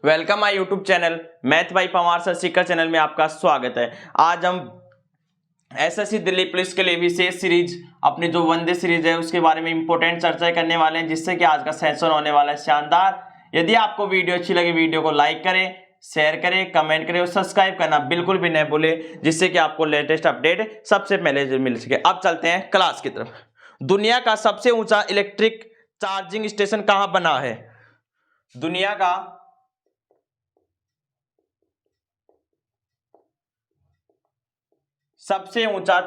Welcome my YouTube channel math by Pawar sir Sikar channel में आपका स्वागत है। आज हम एसएससी दिल्ली पुलिस के लिए विशेष सीरीज अपनी जो वंदे सीरीज है उसके बारे में इंपॉर्टेंट चर्चा करने वाले हैं, जिससे कि आज का सेशन होने वाला है शानदार। यदि आपको वीडियो अच्छी लगे वीडियो को लाइक करें, शेयर करें, कमेंट करें और सब्सक्राइब करना बिल्कुल भी नहीं भूले, जिससे कि आपको लेटेस्ट अपडेट सबसे पहले मिल सके। अब चलते हैं क्लास की तरफ। दुनिया का सबसे ऊंचा इलेक्ट्रिक चार्जिंग स्टेशन कहां बना है? दुनिया का सबसे ऊंचा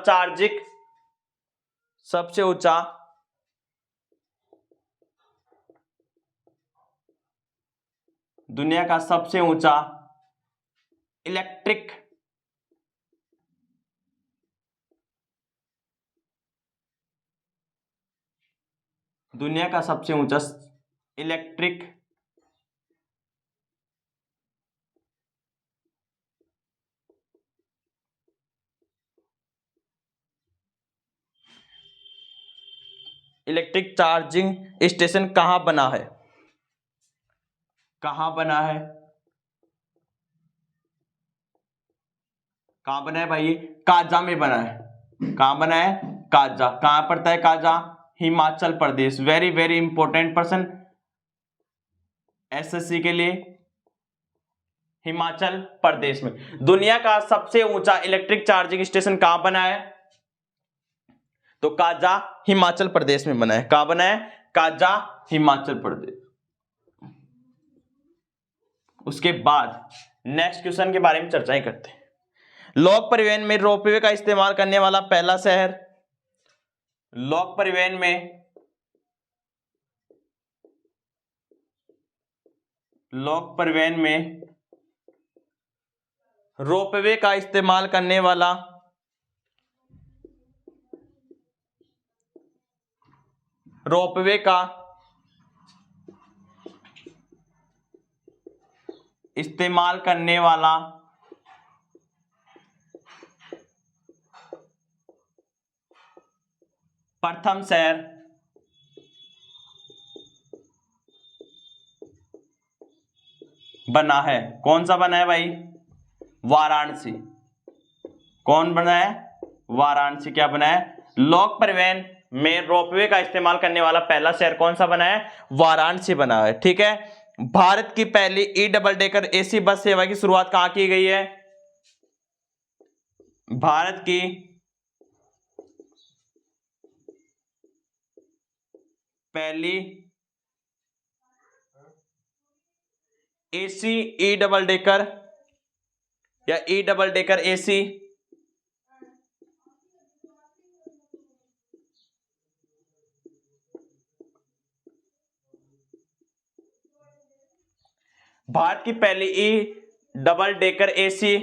दुनिया का सबसे ऊंचा इलेक्ट्रिक दुनिया का सबसे ऊंचा इलेक्ट्रिक इलेक्ट्रिक चार्जिंग स्टेशन कहां बना है? कहां बना है? कहां बना है भाई? काजा में बना है। कहां बना है? काजा। कहां पड़ता है Kaza? Himachal Pradesh. Very very important person SSC के लिए, हिमाचल प्रदेश में। दुनिया का सबसे ऊंचा इलेक्ट्रिक चार्जिंग स्टेशन कहां बना है? तो काजा हिमाचल प्रदेश में बना है। कहां बना है? काजा हिमाचल प्रदेश। उसके बाद नेक्स्ट क्वेश्चन के बारे में चर्चाएं करते हैं। लोक परिवहन में रोपवे का इस्तेमाल करने वाला पहला शहर? लोक परिवहन में रोपवे का इस्तेमाल करने वाला प्रथम शहर बना है। कौन सा बना है भाई? वाराणसी। कौन बना है? वाराणसी। क्या बना है? लोक परिवहन में रोपवे का इस्तेमाल करने वाला पहला शहर कौन सा बना है? वाराणसी बना है। ठीक है। भारत की पहली E double decker AC bus सेवा की शुरुआत कहां की गई है? भारत की पहली एसी ई डबल डेकर या E double decker AC Bharat की पहली E double decker AC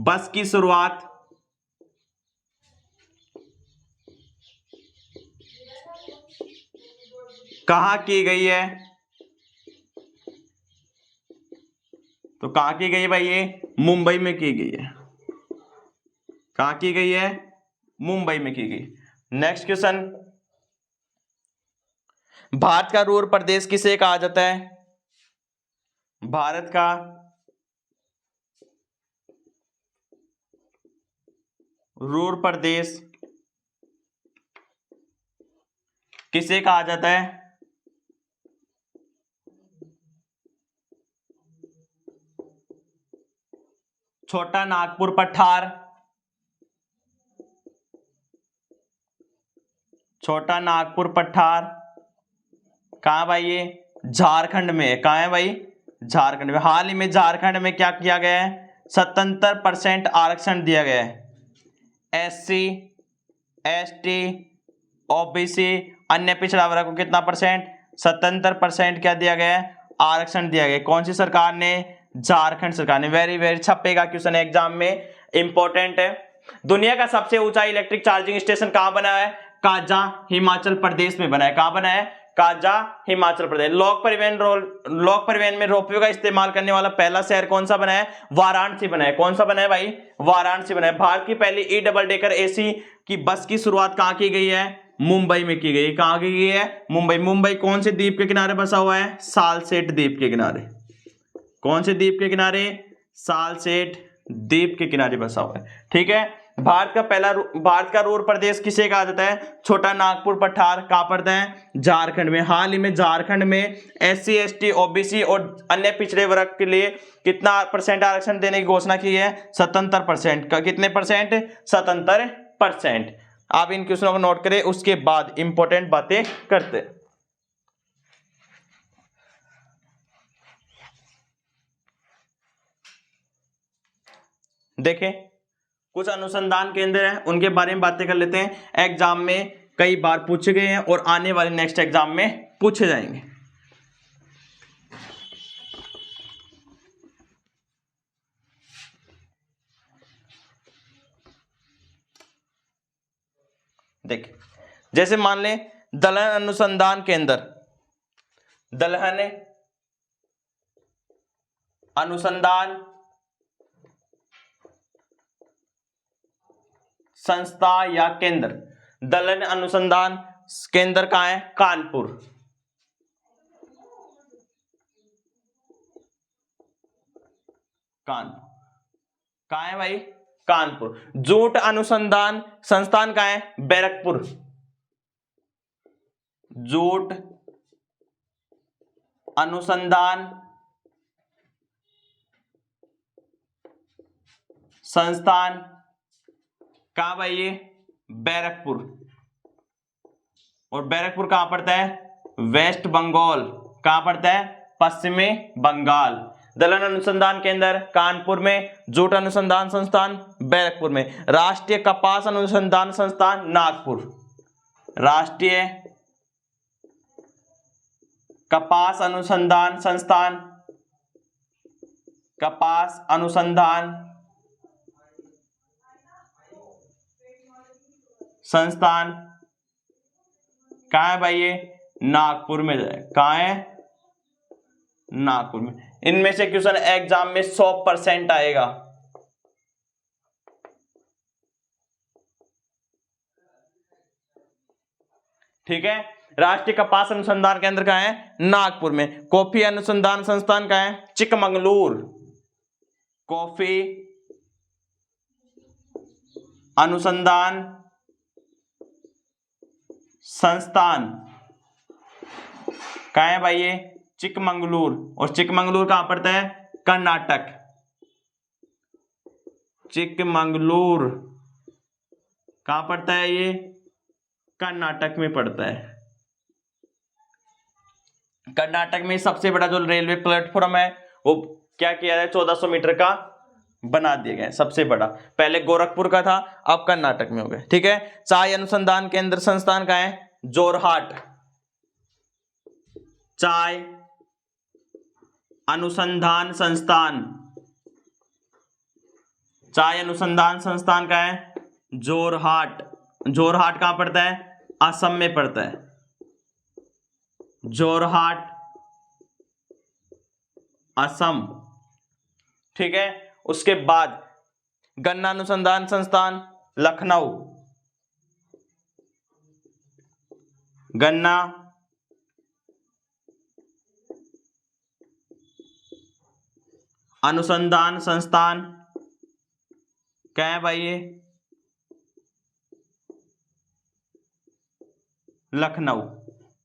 bus की शुरुआत कहां की गई है? तो कहां की गई है भाई? ये मुंबई में की गई है। कहां की गई है? मुंबई में की गई। Next question. भारत का रूर प्रदेश किसे कहा जाता है? भारत का रूर प्रदेश किसे कहा जाता है? छोटा नागपुर पठार। छोटा नागपुर पठार कहां भाई? ये झारखंड में है। कहां है भाई? झारखंड में। हाल ही में झारखंड में क्या किया गया है? 77% आरक्षण दिया गया है। एससी, एसटी, ओबीसी, अन्य पिछड़ा वर्ग को कितना परसेंट? 77% क्या दिया गया है? आरक्षण दिया गया। कौन सी सरकार ने? झारखंड सरकार ने। वेरी वेरी छपेगा क्वेश्चन एग्जाम में, इंपॉर्टेंट है। दुनिया का सबसे ऊंचा इलेक्ट्रिक चार्जिंग स्टेशन कहां बना है? काजा हिमाचल प्रदेश में बना है। कहां बना है? काजा हिमाचल प्रदेश। लोक परिवहन में रोपवे का इस्तेमाल करने वाला पहला शहर कौन सा बना है? वाराणसी बना है। कौन सा बना है भाई? वाराणसी बना है। भारत की पहली ई डबल डेकर एसी की बस की शुरुआत कहां की गई है? मुंबई में की गई। कहाँ की गई है? मुंबई। मुंबई कौन से द्वीप के किनारे बसा हुआ है? सालसेट द्वीप के किनारे। कौन से द्वीप के किनारे? सालसेट द्वीप के किनारे बसा हुआ है। ठीक है। भारत का रूर प्रदेश किसे कहा जाता है? छोटा नागपुर पठार। कहाँ पड़ता है? झारखंड में। हाल ही में झारखंड में SC ST OBC और अन्य पिछड़े वर्ग के लिए कितना परसेंट आरक्षण देने की घोषणा की है? 77% का। कितने परसेंट? 77%। आप इन क्वेश्चनों को नोट करें, उसके बाद इंपॉर्टेंट बातें करते हैं। देखें, कुछ अनुसंधान केंद्र हैं, उनके बारे में बातें कर लेते हैं। एग्जाम में कई बार पूछे गए हैं और आने वाले नेक्स्ट एग्जाम में पूछे जाएंगे। देखिए, जैसे मान लें दलहन अनुसंधान केंद्र, दलहन अनुसंधान संस्था या केंद्र। दलहन अनुसंधान केंद्र कहाँ है? कानपुर। कानपुर कहाँ है भाई? कानपुर। जूट अनुसंधान संस्थान कहाँ है? बैरकपुर। जूट अनुसंधान संस्थान कहाँ भाई? ये बैरकपुर। और बैरकपुर कहाँ पड़ता है? वेस्ट बंगाल। कहाँ पड़ता है? पश्चिमी बंगाल। दलहन अनुसंधान केंद्र कानपुर में, जूट अनुसंधान संस्थान बैरकपुर में, राष्ट्रीय कपास अनुसंधान संस्थान नागपुर। राष्ट्रीय कपास अनुसंधान संस्थान, कपास अनुसंधान संस्थान कहाँ है भाई? ये नागपुर में जाए। कहाँ है? नागपुर में। इनमें से क्वेश्चन एग्जाम में 100% आएगा। ठीक है। राष्ट्रीय कपास अनुसंधान केंद्र कहाँ है? नागपुर में। कॉफी अनुसंधान संस्थान कहाँ है? चिकमंगलूर। कॉफी अनुसंधान संस्थान कहाँ है भाई? ये चिकमंगलूर। और चिकमंगलूर कहाँ पड़ता है? कर्नाटक। चिकमंगलूर कहाँ पड़ता है? ये कर्नाटक में पड़ता है। कर्नाटक में सबसे बड़ा जो रेलवे प्लेटफॉर्म है वो क्या किया है? 1400 मीटर का बना दिया गया है, सबसे बड़ा। पहले गोरखपुर का था, अब कर्नाटक में हो गया। ठीक है। चाय अनुसंधान केंद्र संस्थान कहाँ है? जोरहाट। चाय अनुसंधान संस्थान, चाय अनुसंधान संस्थान कहाँ है? जोरहाट। जोरहाट कहाँ पड़ता है? असम में पड़ता है। जोरहाट असम। ठीक है। उसके बाद गन्ना अनुसंधान संस्थान लखनऊ। गन्ना अनुसंधान संस्थान क्या है भाई? ये लखनऊ।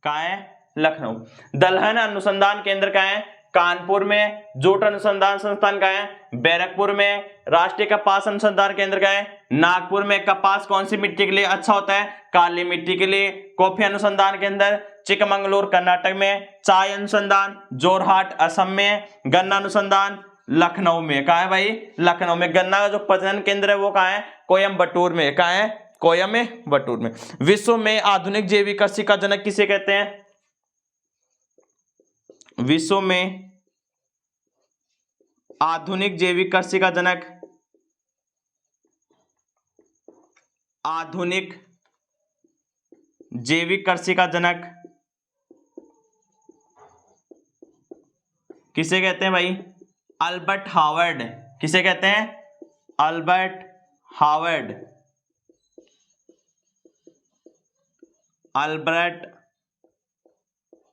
कहाँ है? लखनऊ। दलहन अनुसंधान केंद्र कहाँ है? कानपुर में। जूट अनुसंधान संस्थान कहाँ है? बैरकपुर में। राष्ट्रीय कपास अनुसंधान केंद्र कहाँ है? नागपुर में। कपास कौन सी मिट्टी के लिए अच्छा होता है? काली मिट्टी के लिए। कॉफी अनुसंधान केंद्र चिकमंगलूर कर्नाटक में। चाय अनुसंधान जोरहाट असम में। गन्ना अनुसंधान लखनऊ में। कहाँ है भाई? लखनऊ में। गन्ना का जो प्रजनन केंद्र है वो कहाँ है? कोयम्बटूर में। कहाँ है? कोयम्बटूर में। विश्व में आधुनिक जैविक कृषि का जनक किसे कहते हैं? विश्व में आधुनिक जैविक कृषि का जनक, आधुनिक जैविक कृषि का जनक किसे कहते हैं भाई? Albert Howard. किसे कहते हैं? Albert Howard. Albert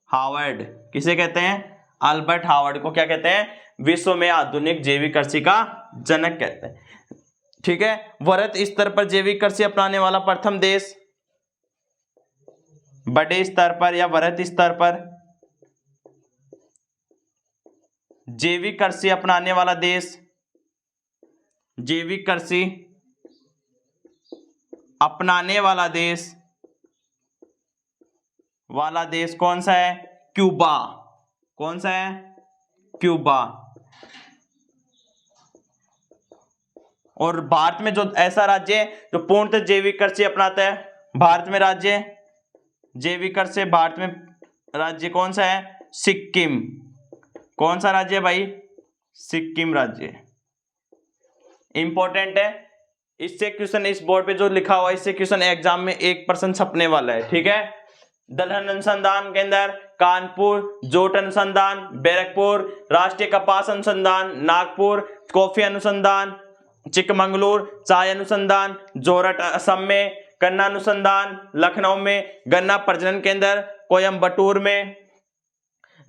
Howard. किसे कहते हैं? अल्बर्ट हावर्ड को क्या कहते हैं? विश्व में आधुनिक जैविक कृषि का जनक कहते हैं। ठीक है। वृहत स्तर पर जैविक कृषि अपनाने वाला प्रथम देश, बड़े स्तर पर या वृहत स्तर पर जैविक कृषि अपनाने वाला देश, जैविक कृषि अपनाने वाला देश कौन सा है? क्यूबा। कौन सा है? क्यूबा। और भारत में जो ऐसा राज्य है जो पूर्णतः जैविक कृषि अपनाता है, भारत में राज्य जैविक कृषि, भारत में राज्य कौन सा है? सिक्किम। कौन सा राज्य है भाई? सिक्किम राज्य। इंपॉर्टेंट है, इससे क्वेश्चन इस बोर्ड पे जो लिखा हुआ है इससे क्वेश्चन एग्जाम में 1% छपने वाला है। ठीक है। दलहन अनुसंधान केंद्र कानपुर, जोट अनुसंधान बैरकपुर, राष्ट्रीय कपास अनुसंधान नागपुर, कॉफी अनुसंधान चिकमंगलूर, चाय अनुसंधान जोरहट असम में, गन्ना अनुसंधान लखनऊ में, गन्ना प्रजनन केंद्र कोयम्बटूर में।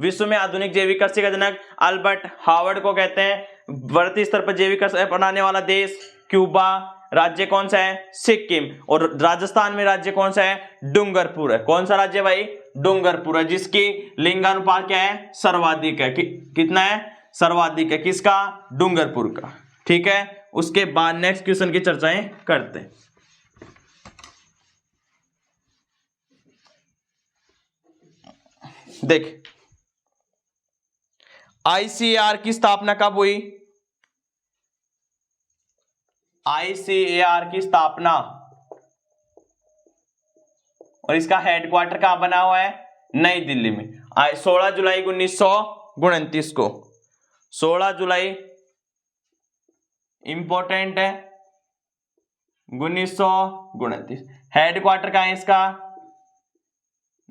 विश्व में आधुनिक जैविक कृषि का जनक अल्बर्ट हावर्ड को कहते हैं। वृहत स्तर पर जैविक कृषि अपनाने वाला देश क्यूबा। राज्य कौन सा है? सिक्किम। और राजस्थान में राज्य कौन सा है? डूंगरपुर है। कौन सा राज्य भाई? डूंगरपुर है, जिसकी लिंगानुपात क्या है? सर्वाधिक है। कितना है? सर्वाधिक है। किसका? डूंगरपुर का। ठीक है। उसके बाद नेक्स्ट क्वेश्चन की चर्चाएं करते हैं। देख, आईसीएआर की स्थापना कब हुई? आईसीएआर की स्थापना और इसका हेडक्वार्टर कहां बना हुआ है? नई दिल्ली में। 16 जुलाई 1929 को। 16 जुलाई इंपॉर्टेंट है, 1929। हेडक्वार्टर कहां है इसका?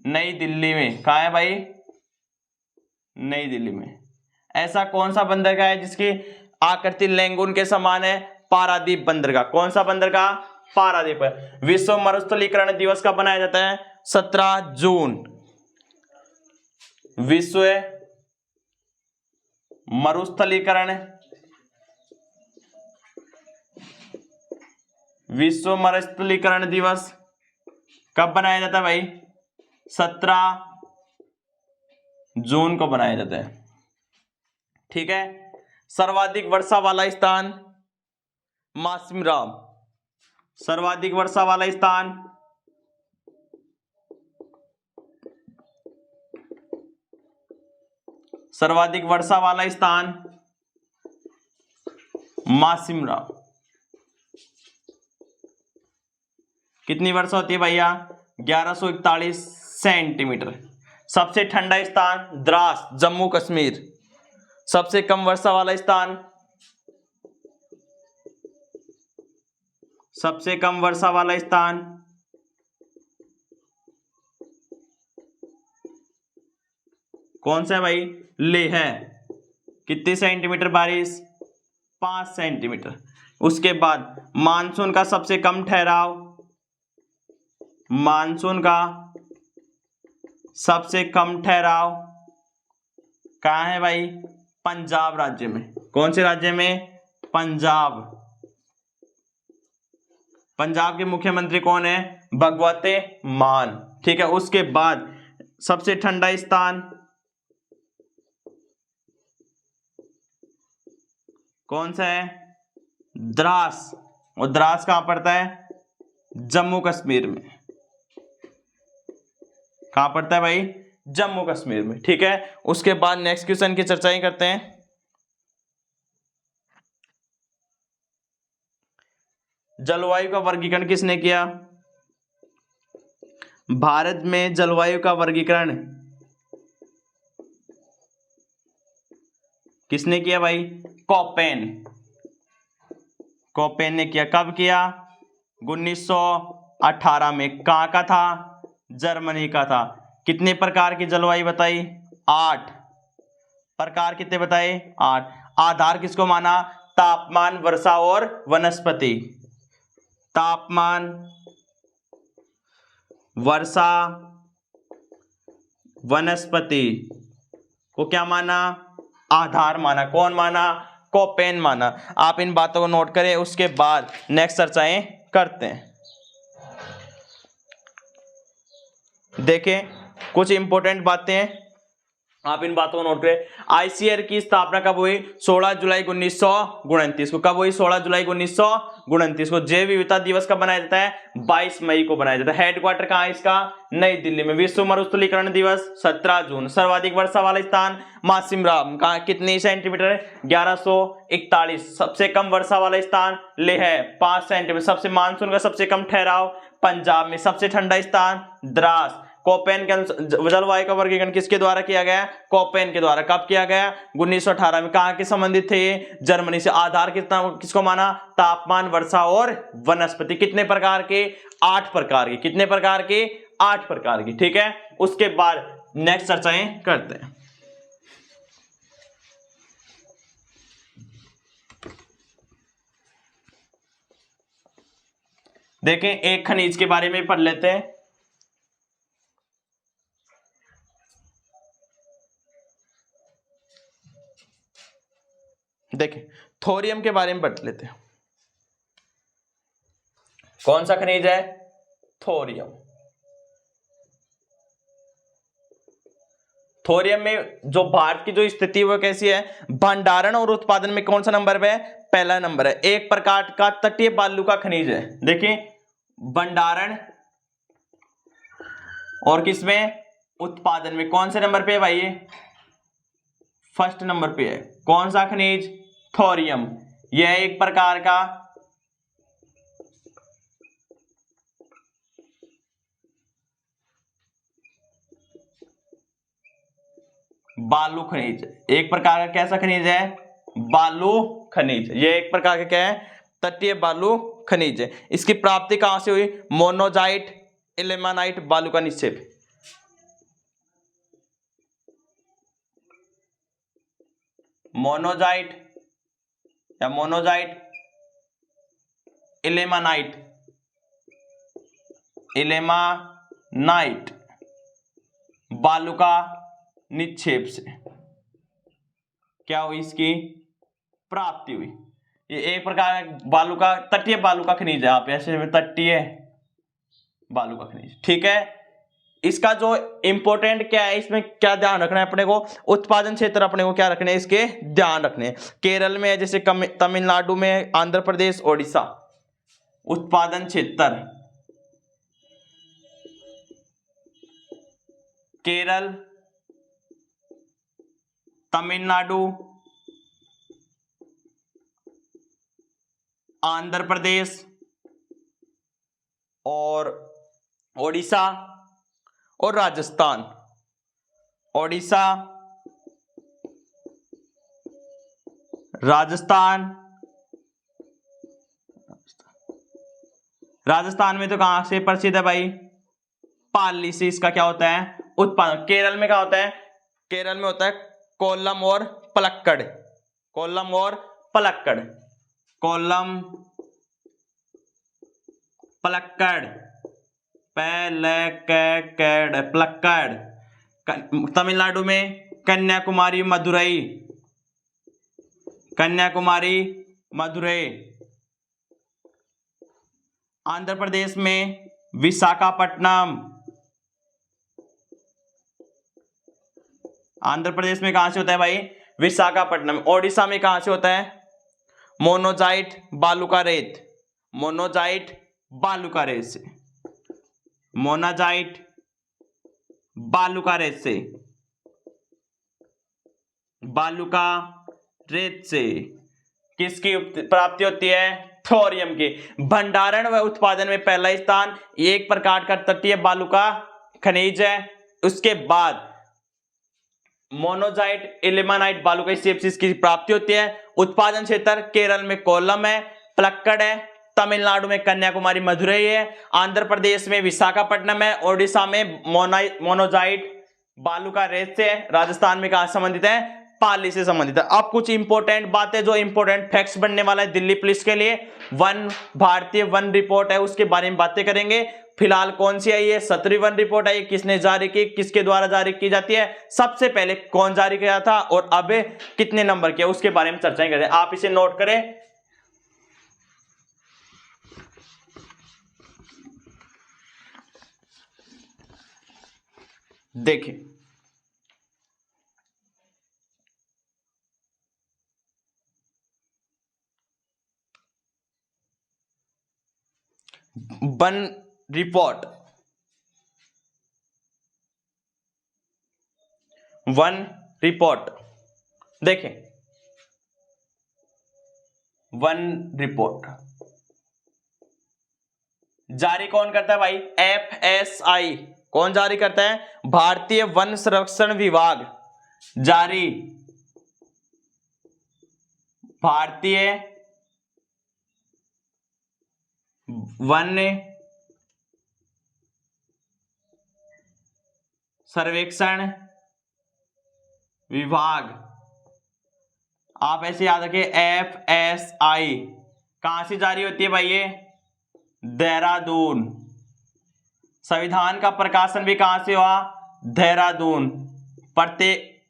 नई दिल्ली में। कहां है भाई? नई दिल्ली में। ऐसा कौन सा बंदरगाह है जिसकी आकृति लैंगून के समान है? पारादीप बंदरगाह। कौन सा बंदरगाह? पारादीप है। विश्व मरुस्थलीकरण दिवस कब मनाया जाता है? 17 जून। विश्व मरुस्थलीकरण दिवस कब बनाया जाता है भाई? 17 जून को बनाया जाता है। ठीक है। सर्वाधिक वर्षा वाला स्थान मासिमराम। सर्वाधिक वर्षा वाला स्थान मासिमराम। कितनी वर्षा होती है भैया? 1141 सेंटीमीटर। सबसे ठंडा स्थान द्रास जम्मू कश्मीर। सबसे कम वर्षा वाला स्थान कौन सा है भाई? लेह है। कितनी सेंटीमीटर बारिश? 5 सेंटीमीटर। उसके बाद मानसून का सबसे कम ठहराव कहाँ है भाई? पंजाब राज्य में। कौन से राज्य में? पंजाब। पंजाब के मुख्यमंत्री कौन है? भगवत मान। ठीक है। उसके बाद सबसे ठंडा स्थान कौन सा है? द्रास। और द्रास कहां पड़ता है? जम्मू कश्मीर में। कहां पड़ता है भाई? जम्मू कश्मीर में। ठीक है। उसके बाद नेक्स्ट क्वेश्चन की चर्चाएं करते हैं। जलवायु का वर्गीकरण किसने किया? भारत में जलवायु का वर्गीकरण किसने किया भाई? कोपेन ने किया। कब किया? 1918 में। कहां का था? जर्मनी का था। कितने प्रकार की जलवायु बताई? 8 प्रकार। कितने बताए? 8। आधार किसको माना? तापमान, वर्षा और वनस्पति। तापमान, वर्षा वनस्पति को क्या माना, आधार माना। कौन माना, कोपेन माना। आप इन बातों को नोट करें, उसके बाद नेक्स्ट चर्चाएं करते हैं। देखें कुछ इंपॉर्टेंट बातें, आप इन बातों को नोट करें। आईसीएआर की स्थापना कब हुई, 16 जुलाई 1929 को। कब हुई, 16 जुलाई 1929 को। जैव विविधता दिवस कब मनाया जाता है, 22 मई को बनाया जाता है। हेडक्वार्टर कहाँ है इसका, नई दिल्ली में। विश्व मरुस्थलीकरण दिवस 17 जून। सर्वाधिक वर्षा वाला स्थान मासिमराम, कहाँ, कितनी सेंटीमीटर, 1141। सबसे कम वर्षा वाला स्थान लेह है, 5 सेंटीमीटर। सबसे मानसून का सबसे कम ठहराव पंजाब में। सबसे ठंडा स्थान द्रास। कोपेन के अनुसार जलवायु का वर्गीकरण किसके द्वारा किया गया, कोपेन के द्वारा। कब किया गया, 1918 में। कहाँ के संबंधित थे ये, जर्मनी से। आधार कितना, किसको माना, तापमान, वर्षा और वनस्पति। कितने प्रकार के, 8 प्रकार के। कितने प्रकार के, 8 प्रकार की। ठीक है, उसके बाद नेक्स्ट चर्चाएं करते हैं। देखें एक खनिज के बारे में पढ़ लेते हैं। देखें थोरियम के बारे में पढ़ लेते हैं। कौन सा खनिज है, थोरियम। थोरियम में जो भारत की जो स्थिति वो कैसी है, भंडारण और उत्पादन में कौन सा नंबर पे है, पहला नंबर है। एक प्रकार का तटीय बालू का खनिज है। देखिए भंडारण और किसमें, उत्पादन में कौन से नंबर पे है भाई, ये फर्स्ट नंबर पे है। कौन सा खनिज, थोरियम। यह एक प्रकार का बालू खनिज। एक प्रकार का कैसा खनिज है, बालू खनिज। यह एक प्रकार का क्या है, तटीय बालू खनिज है। इसकी प्राप्ति कहां से हुई, मोनोजाइट इल्मेनाइट बालू का निक्षेप। मोनोजाइट या मोनोजाइट इल्मेनाइट, इल्मेनाइट बालू का निक्षेप से क्या हुई, इसकी प्राप्ति हुई। ये एक प्रकार बालू का, तटीय बालू का खनिज है। आप ऐसे में तटीय बालू का खनिज। ठीक है, इसका जो इंपॉर्टेंट क्या है, इसमें क्या ध्यान रखना है अपने को, उत्पादन क्षेत्र अपने को क्या रखने हैं, इसके ध्यान रखने हैं। केरल में है, जैसे तमिलनाडु में, आंध्र प्रदेश, ओडिशा। उत्पादन क्षेत्र केरल, तमिलनाडु, आंध्र प्रदेश और ओडिशा और राजस्थान। ओडिशा, राजस्थान। राजस्थान में तो कहां से प्रसिद्ध है भाई, पाली से इसका क्या होता है, उत्पादन। केरल में क्या होता है, केरल में होता है कोल्लम और पलक्कड़। कोल्लम और पलक्कड़, कोल्लम पलक्कड़, पलक्कड़। तमिलनाडु में कन्याकुमारी, मदुरई, कन्याकुमारी, मदुरई। आंध्र प्रदेश में विशाखापट्टनम। आंध्र प्रदेश में कहां से होता है भाई, विशाखापट्टनम। ओडिशा में कहां से होता है, मोनोजाइट बालू का रेत। मोनोजाइट बालू का रेत से, मोनाजाइट बालू का रेत से, बालू का रेत से किसकी प्राप्ति होती है, थोरियम की। भंडारण व उत्पादन में पहला स्थान, एक प्रकार का तटीय बालू का खनिज है। उसके बाद मोनोजाइट इल्मेनाइट बालू का शेप से इसकी प्राप्ति होती है। उत्पादन क्षेत्र केरल में कोल्लम है, पलक्कड़ है, तमिलनाडु में कन्याकुमारी, मदुरई है, आंध्र प्रदेश में विशाखापट्टनम है, ओडिशा में मोनोजाइट बालू का रेत से है, राजस्थान में कहां संबंधित है, पाली से संबंधित है। अब कुछ इंपॉर्टेंट बातें, जो इंपॉर्टेंट फैक्ट्स बनने वाला है दिल्ली पुलिस के लिए, वन भारतीय वन रिपोर्ट है उसके बारे में बातें करेंगे। फिलहाल कौन सी आई है? 17वीं वन रिपोर्ट आई है। किसने जारी की, किसके द्वारा जारी की जाती है, सबसे पहले कौन जारी किया था और अब कितने नंबर किया, उसके बारे में चर्चाएं करें। आप इसे नोट करें। देखिए वन रिपोर्ट, वन रिपोर्ट, देखें वन रिपोर्ट जारी कौन करता है भाई? FSI। कौन जारी करता है? भारतीय वन संरक्षण विभाग जारी, भारतीय वन सर्वेक्षण विभाग। आप ऐसे याद रखिए FSI। कहां से जारी होती है भाई? ये देहरादून। संविधान का प्रकाशन भी कहां से हुआ? देहरादून। प्रत्येक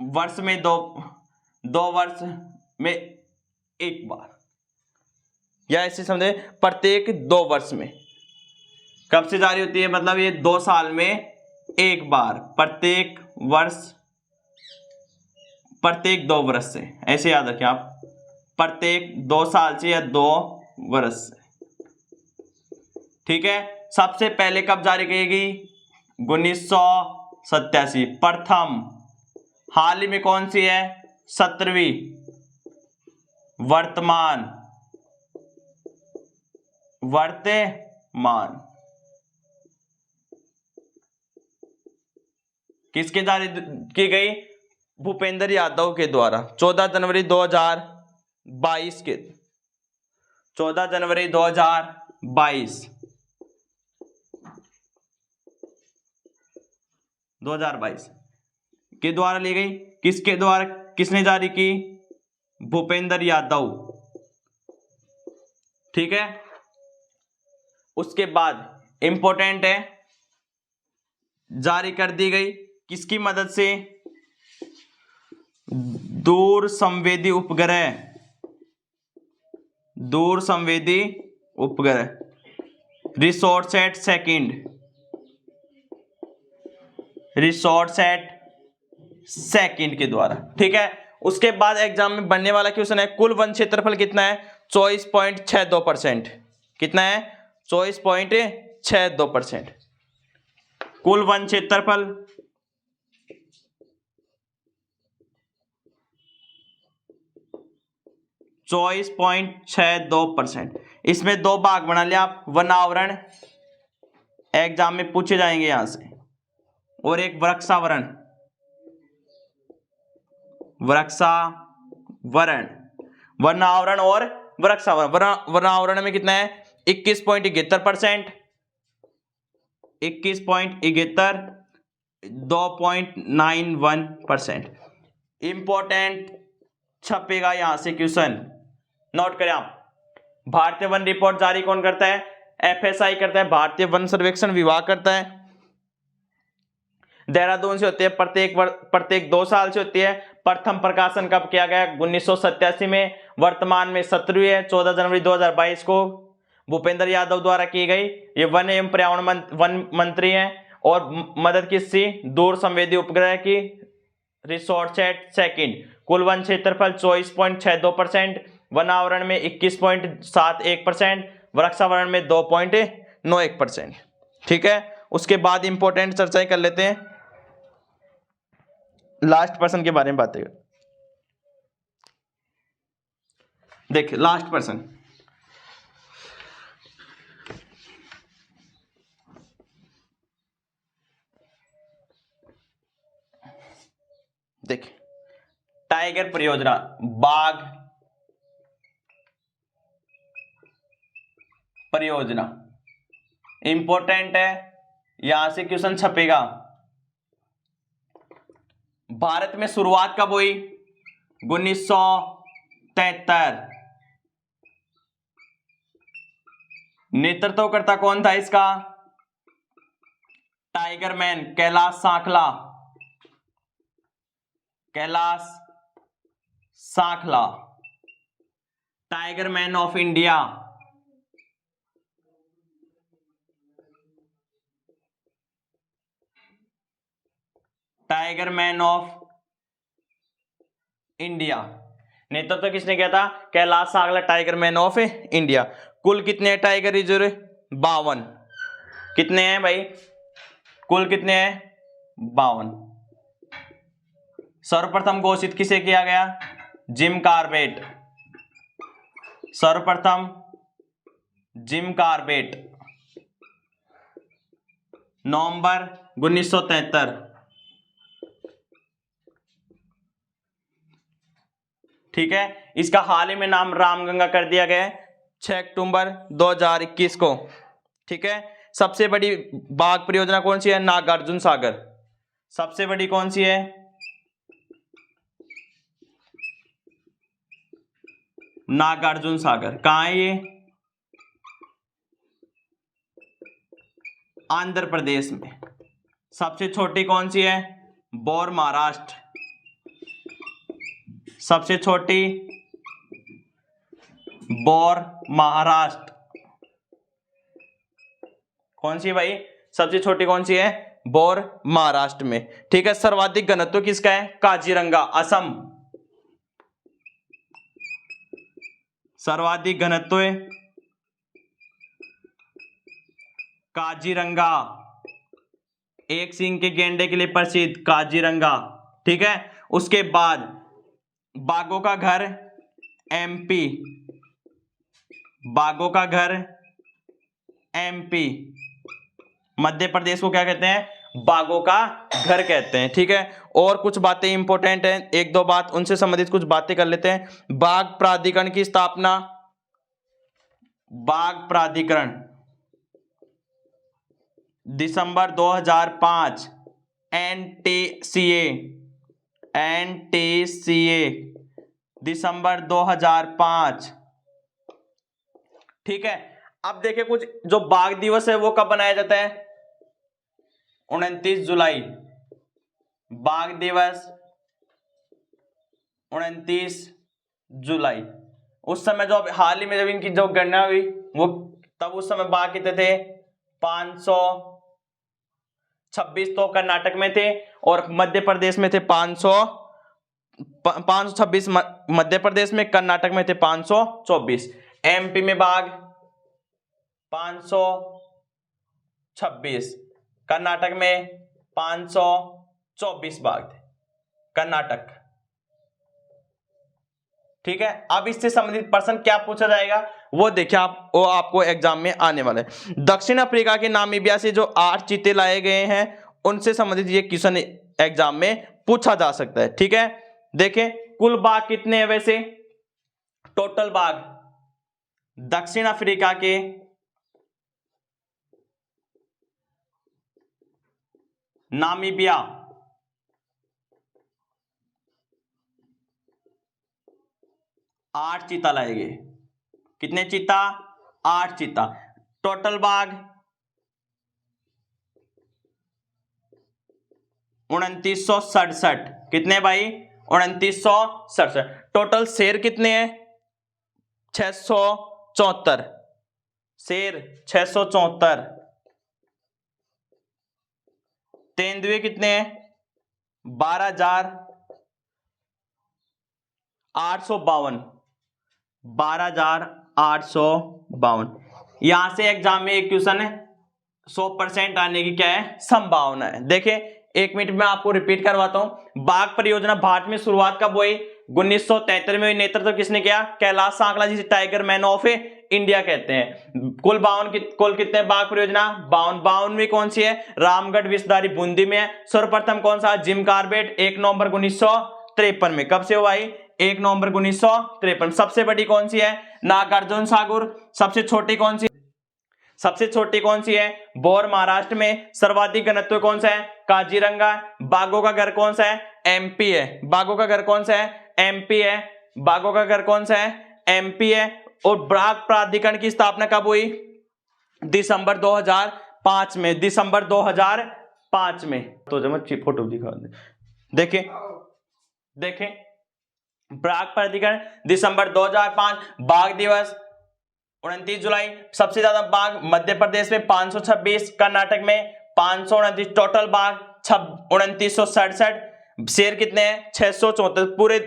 वर्ष में दो वर्ष में एक बार, या ऐसे समझे प्रत्येक 2 वर्ष में। कब से जारी होती है? मतलब ये 2 साल में एक बार, प्रत्येक वर्ष, प्रत्येक 2 वर्ष से, ऐसे याद रखें आप, प्रत्येक 2 साल से या 2 वर्ष से। ठीक है। सबसे पहले कब जारी की गई? 1987 प्रथम। हाल ही में कौन सी है? 17वीं। वर्तमान, वर्तमान किसके जारी की गई? भूपेंद्र यादव के द्वारा 14 जनवरी 2022 के, 14 जनवरी 2022 के द्वारा ली गई। किसके द्वारा, किसने जारी की? भूपेंद्र यादव। ठीक है। उसके बाद इंपॉर्टेंट है, जारी कर दी गई किसकी मदद से? दूर संवेदी उपग्रह, दूर संवेदी उपग्रह, रिसोर्सएट सेकंड, रिसोर्सएट सेकंड के द्वारा। ठीक है। उसके बाद एग्जाम में बनने वाला क्वेश्चन है, कुल वन क्षेत्रफल कितना है? 24.62%। कितना है? 24.62%। कुल वन क्षेत्रफल 24.62%। इसमें 2 भाग बना लिया आप, वन आवरण एग्जाम में पूछे जाएंगे यहां से, और एक वृक्षावरण, वृक्षावरण, वन आवरण और वृक्षावरण। वन आवरण में कितना है? 21.71%, 21.71, 2.91%। इंपॉर्टेंट छपेगा यहां से क्वेश्चन, नोट करें आप। भारतीय वन रिपोर्ट जारी कौन करता है? FSI करता है, भारतीय वन सर्वेक्षण विभाग करता है। देहरादून से होती है, प्रत्येक 2 साल से होती है। प्रथम प्रकाशन कब किया गया? 1987 में। वर्तमान में 17वीं है, 14 जनवरी 2022 को भूपेंद्र यादव द्वारा की गई। ये वन एवं पर्यावरण वन मंत्री हैं, और मदद किससे? दूर संवेदी उपग्रह की, रिसोर्सएट सेकंड। कुल वन क्षेत्रफल 24.62%, वन आवरण में 21.71%, वृक्षावरण में 2.91%। ठीक है। उसके बाद इंपॉर्टेंट चर्चाएं कर लेते हैं, लास्ट पर्सन के बारे में बातें कर। देखिए लास्ट पर्सन, देखिए टाइगर परियोजना, बाघ परियोजना इंपॉर्टेंट है, यहां से क्वेश्चन छपेगा। भारत में शुरुआत कब हुई? 1973। नेतृत्व करता कौन था इसका? Tiger man Kailash Sakhla. Kailash Sakhla, tiger man of India. Tiger man of India. नेतृत्व किसने किया था? Kailash Sakhla, tiger man of India. कुल कितने हैं टाइगर रिजर्व? 52। कितने हैं भाई? कुल कितने हैं? 52। सर्वप्रथम घोषित किसे किया गया? Jim Corbett. सर्वप्रथम जिम कॉर्बेट, नवंबर 1973। ठीक है, इसका हाल ही में नाम रामगंगा कर दिया गया है 6 अक्टूबर 2021 को। ठीक है, सबसे बड़ी बाघ परियोजना कौन सी है? नागार्जुन सागर। सबसे बड़ी कौन सी है? नागार्जुन सागर। कहां है ये? आंध्र प्रदेश में। सबसे छोटी कौन सी है? बोर, महाराष्ट्र। सबसे छोटी बोर, महाराष्ट्र। कौन सी है भाई? सबसे छोटी कौन सी है? बोर, महाराष्ट्र में। ठीक है, सर्वाधिक घनत्व किसका है? काजीरंगा, असम। सर्वाधिक घनत्व काजीरंगा, एक सींग के गेंडे के लिए प्रसिद्ध काजीरंगा। ठीक है, उसके बाद बाघों का घर एमपी। बाघों का घर एमपी। मध्य प्रदेश को क्या कहते हैं? बाघों का घर कहते हैं। ठीक है, और कुछ बातें इंपॉर्टेंट हैं, एक दो बात उनसे संबंधित कुछ बातें कर लेते हैं। बाघ प्राधिकरण की स्थापना, बाघ प्राधिकरण दिसंबर 2005। एनटीसीए दिसंबर 2005। ठीक है, अब देखिए कुछ जो बाघ दिवस है वो कब बनाया जाता है? 29 जुलाई। बाघ दिवस 29 जुलाई। उस समय जो हाल ही में जब इनकी जो गणना हुई वो तब उस समय बाघ कितने थे? 526 तो कर्नाटक में थे और मध्य प्रदेश में थे 526 मध्य प्रदेश में, कर्नाटक में थे 524। एमपी में बाघ 526, कर्नाटक में 524 बाघ थे, कर्नाटक। ठीक है, अब इससे संबंधित प्रश्न क्या पूछा जाएगा वो देखिए आप, वो आपको एग्जाम में आने वाले हैं। दक्षिण अफ्रीका के नामीबिया से जो 8 चीते लाए गए हैं उनसे संबंधित ये क्वेश्चन एग्जाम में पूछा जा सकता है। ठीक है, देखें कुल बाघ कितने हैं वैसे? टोटल बाघ दक्षिण अफ्रीका के नामीबिया 8 चीता लाए गए। कितने चीता? 8 चीता। टोटल बाघ 2967। कितने भाई? 2967। टोटल शेर कितने हैं? 674 शेर, 674। तेंदुए कितने हैं? 12,852। 12,852। यहां से एग्जाम में एक क्वेश्चन है 100% आने की क्या है? संभावना है। देखिए एक मिनट में आपको रिपीट करवाता हूं। बाघ परियोजना भारत में शुरुआत कब हुई? 1973 में हुई। नेतृत्व किसने किया? कैलाश साखला, जिसे टाइगर मैन ऑफ इंडिया कहते हैं। कुल 52 कितने बाघ परियोजना? 52 कौन सी है? रामगढ़ विषधारी बूंदी में है। सर्वप्रथम कौन सा? जिम कॉर्बेट 1 नवंबर 1953 में। कब से हुआ भाई? 1 नवंबर 1953। सबसे बड़ी कौन सी है? नागार्जुन सागर। सबसे छोटी कौन सी? सबसे छोटी कौन सी है? बोर, महाराष्ट्र में। सर्वाधिक घनत्व कौन सा है? काजीरंगा। बाघों का घर कौन सा है? एमपी है। बाघों का घर कौन सा है? एमपी है। बाघों का घर कौन सा है? एमपी है। और बाघ प्राधिकरण की स्थापना कब हुई? दिसंबर 2005 में। दिसंबर 2005 में। तो जब फोटो दिखा दे, देखें देखें, बाघ प्राधिकरण दिसंबर 2005। बाघ दिवस 29 जुलाई। सबसे ज्यादा बाघ मध्य प्रदेश में 526, कर्नाटक में 529, टोटल बाघ 2967। शेर कितने हैं? 674।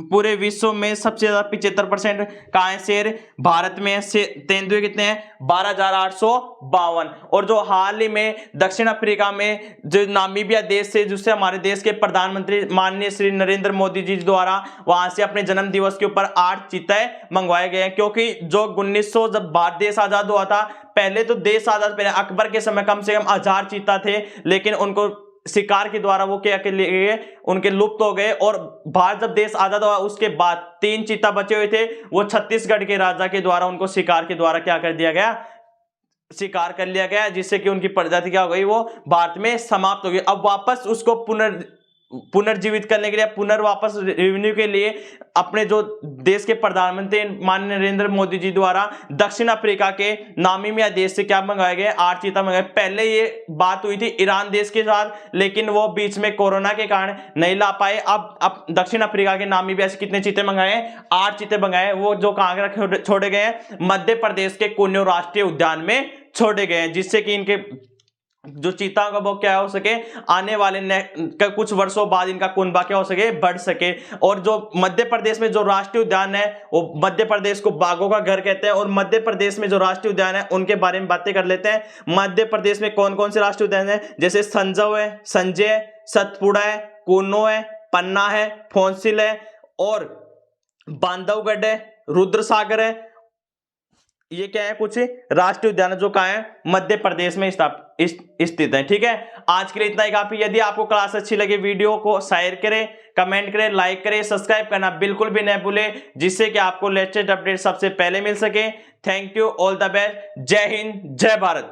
पूरे विश्व में सबसे ज्यादा 75% कहाँ है शेर? भारत में है। तेंदुए कितने हैं? 12,852। और जो हाल ही में दक्षिण अफ्रीका में जो नामीबिया देश से, जिससे हमारे देश के प्रधानमंत्री माननीय श्री नरेंद्र मोदी जी द्वारा वहां से अपने जन्म दिवस के ऊपर 8 चीते मंगवाए गए हैं। क्योंकि जो 1900 जब भारत देश आजाद हुआ था, पहले तो देश आजाद, पहले अकबर के समय कम से कम 1000 चीता थे, लेकिन उनको शिकार के द्वारा वो क्या के लिए उनके लुप्त हो गए। और भारत जब देश आजाद हुआ उसके बाद 3 चीता बचे हुए थे, वो छत्तीसगढ़ के राजा के द्वारा उनको शिकार के द्वारा क्या कर दिया गया? शिकार कर लिया गया, जिससे कि उनकी प्रजाति क्या हो गई? वो भारत में समाप्त हो गई। अब वापस उसको पुनर्जीवित करने के लिए, पुनर्वापस रेवेन्यू के लिए अपने जो देश के प्रधानमंत्री माननीय नरेंद्र मोदी जी द्वारा दक्षिण अफ्रीका के नामीबिया देश से क्या मंगाए गए? 8 चीता मंगाए। पहले ये बात हुई थी ईरान देश के साथ, लेकिन वो बीच में कोरोना के कारण नहीं ला पाए। अब दक्षिण अफ्रीका के नामीबिया से कितने चीते मंगाए? 8 चीते मंगाए। वो जो कहां छोड़े गए हैं? मध्य प्रदेश के कुन्नो राष्ट्रीय उद्यान में छोड़े गए हैं, जिससे कि इनके जो चीता का वो क्या हो सके, आने वाले कुछ वर्षों बाद इनका कुनबा क्या हो सके? बढ़ सके। और जो मध्य प्रदेश में जो राष्ट्रीय उद्यान है, वो मध्य प्रदेश को बाघों का घर कहते हैं। और मध्य प्रदेश में जो राष्ट्रीय उद्यान है उनके बारे में बातें कर लेते हैं। मध्य प्रदेश में कौन कौन से राष्ट्रीय उद्यान है? जैसे संजय है, संजय, सतपुड़ा है, कुन्नो है, पन्ना है, फोंसिल है, और बांधवगढ़ है, रुद्रसागर है। ये क्या है? कुछ राष्ट्रीय उद्यान जो कहाँ है? मध्य प्रदेश में स्थित है। ठीक है, आज के लिए इतना ही काफी। यदि आपको क्लास अच्छी लगे, वीडियो को शेयर करें, कमेंट करें, लाइक करें, सब्सक्राइब करना बिल्कुल भी न भूलें, जिससे कि आपको लेटेस्ट अपडेट सबसे पहले मिल सके। Thank you, all the best, जय हिंद, जय भारत।